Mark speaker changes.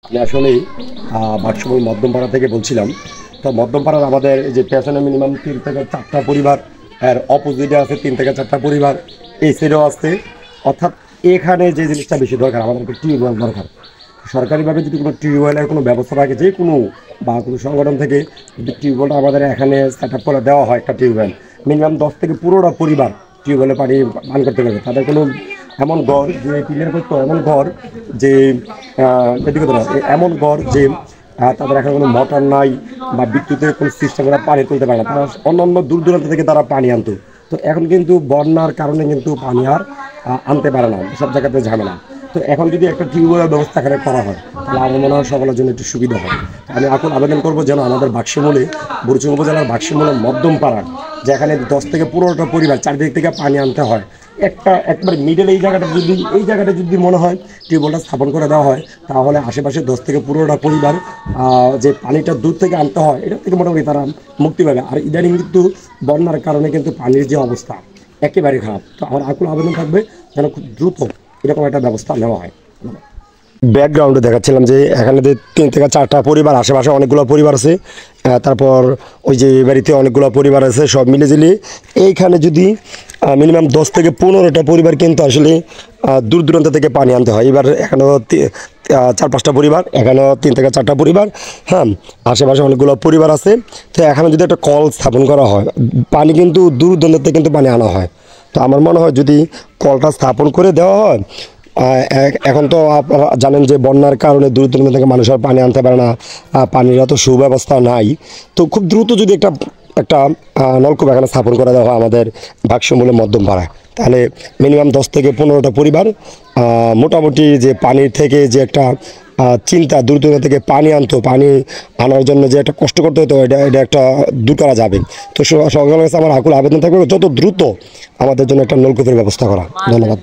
Speaker 1: আমি আসলেই বাক্সময় মধ্যমপাড়া থেকে বলছিলাম। তো মধ্যমপাড়ার আমাদের এই যে পেছনে মিনিমাম 3 থেকে 4টা পরিবার, এর অপোজিটে আছে 3 থেকে 4টা পরিবার, এই সাইডেও আছে। অর্থাৎ এখানে যে জিনিসটা বেশি দরকার, আমাদের একটা টিউবওয়েল দরকার। সরকারিভাবে যদি কোনো টিউবওয়েলের কোনো ব্যবস্থা থাকে, যে কোনো বা কোনো সংগঠন থেকে যদি টিউবওয়েলটা আমাদের এখানে সেট আপ করে দেওয়া হয়, একটা টিউবওয়েল মিনিমাম 10 থেকে 15টা পরিবার টিউবওয়েলে পানি পান করতে পারবে। তাদের কোনো এমন ঘর যে ক্লিয়ার করতো, এমন ঘর যে এদিকে তো না, এমন ঘর যে তাদের এখন কোনো মোটর নাই বা বিদ্যুতের কোনো সিস্টেম, তারা পানি তুলতে পারে না। তারা অন্যান্য দূর দূরান্ত থেকে তারা পানি আনতো। তো এখন কিন্তু বন্যার কারণে কিন্তু পানি আর আনতে পারে না, সব জায়গাতে ঝামেলা। তো এখন যদি একটা টিউবওয়েলের ব্যবস্থা এখানে করা হয়, তাহলে আমার মনে হয় সকলের জন্য একটু সুবিধা হয়। আমি এখন আবেদন করবো যেন আমাদের বাক্সমূলে, বুড়িচং উপজেলার বাক্সমূলে মধ্যমপাড়ার, যেখানে 10 থেকে 15টা পরিবার চারদিক থেকে পানি আনতে হয়, একবার মিডল এই জায়গাটা যদি মনে হয় টিউবওয়েলটা স্থাপন করে দেওয়া হয়, তাহলে আশেপাশে 10 থেকে 15টা পরিবার যে পানিটা দূর থেকে আনতে হয়, এটা থেকে মোটামুটি তারা মুক্তি পাবে। আর ইদানিং কিন্তু বন্যার কারণে কিন্তু পানির যে অবস্থা একেবারে খারাপ। তো আমার আকুল আবেদন থাকবে যেন খুব দ্রুত এরকম একটা ব্যবস্থা নেওয়া হয়। ব্যাকগ্রাউন্ডে দেখাচ্ছিলাম যে এখানে যে 3 থেকে 4টা পরিবার, আশেপাশে অনেকগুলো পরিবার আছে। তারপর ওই যে বাড়িতে অনেকগুলো পরিবার আছে, সব মিলেঝিলে এইখানে যদি মিনিমাম 10 থেকে 15টা পরিবার কিন্তু আসলে দূর দূরান্ত থেকে পানি আনতে হয়। এবার এখানেও 4-5টা পরিবার, এখানেও 3 থেকে 4টা পরিবার। হ্যাঁ, আশেপাশে অনেকগুলো পরিবার আছে। তো এখানে যদি একটা কল স্থাপন করা হয়, পানি কিন্তু দূর দূরান্ত থেকে কিন্তু পানি আনা হয়। তো আমার মনে হয় যদি কলটা স্থাপন করে দেওয়া হয়, এখন তো আপনারা জানেন যে বন্যার কারণে দূর দূরান্ত থেকে মানুষ আর পানি আনতে পারে না, পানির অত সুব্যবস্থা নাই। তো খুব দ্রুত যদি একটা একটা নলকূপ এখানে স্থাপন করে দেওয়া হয় আমাদের বাক্সমূলে মধ্যমপাড়ায়, তাহলে মিনিমাম 10 থেকে 15টা পরিবার মোটামুটি যে পানির থেকে যে একটা চিন্তা, দূর দূরান্ত থেকে পানি আনতো, পানি আনার জন্য যে একটা কষ্ট করতে হতো, এটা এটা একটা দূর করা যাবে। তো সকলের কাছে আমার আকুল আবেদন থাকবে যত দ্রুত আমাদের জন্য একটা নলকূপের ব্যবস্থা করা। ধন্যবাদ।